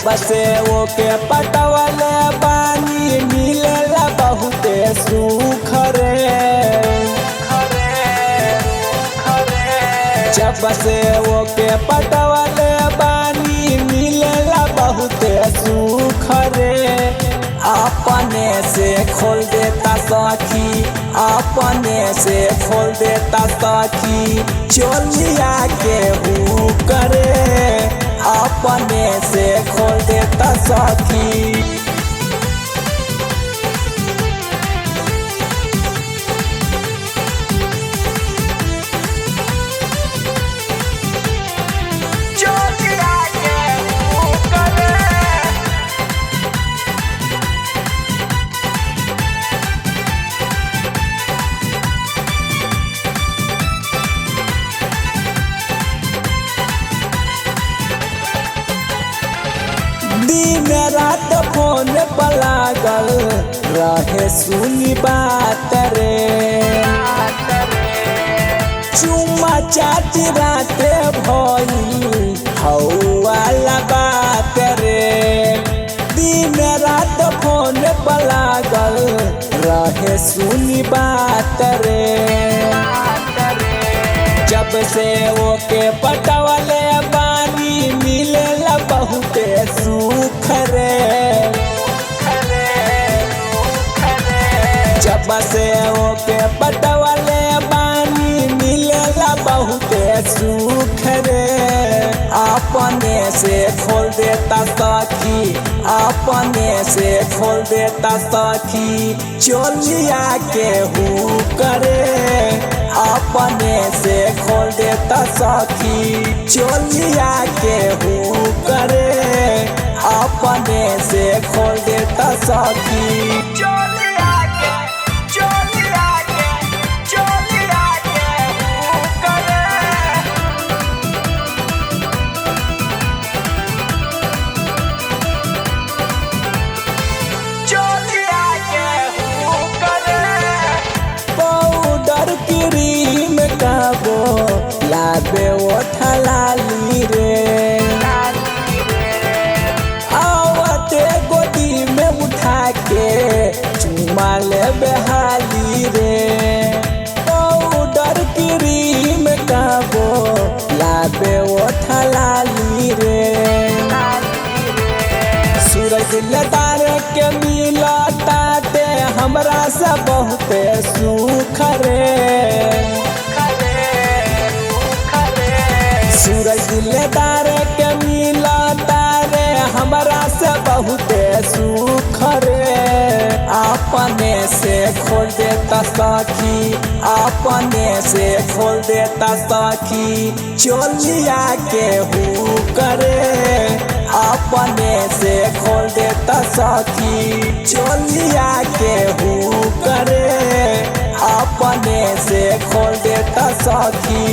जब से ओके पटवले बानी मिलेला बहुते सुख रे। जब से ओके पटवले बानी मिलेला बहुते सुख रे। अपने से खोल देता सखी, अपने से खोल देता सखी चोलिया के हु करे। अपने से खोल देता सखी। दिन रात फोन पर लागल रहे सुनी बात रे। चुम्मा चाटी राते भइल हौवाला बात रे। दिन रात फोन पर लागल रहे सुनी बात रे। जब से ओके पटवले बानी मिलेला बहुते सुख रे। जब से ओके पटवले बानी मिलेला बहुते सुख रे। अपने से खोल देता सखी, अपने से खोल देता सखी चोलिया के हु करे। अपने से खोल देता सखी चोलिया के हु करे। अपने से खोल देता सखी। लाबे ओठा लाली रे। आवते गोदी में उठा के चुमा ले बेहाली रे। पाउडर क्रीम काबो लाबे ओठा लाली रे। सूरज लतार के मिला ताते हमरा से बहुते सुख रे। सूरज दिलदार के मिला तारे हमरा से बहुते सुख रे। अपने से खोल देता सखी, अपने से खोल देता सखी चोलिया के हु करे। अपने से खोल देता सखी चोलिया के हु करे। अपने से खोल देता सखी।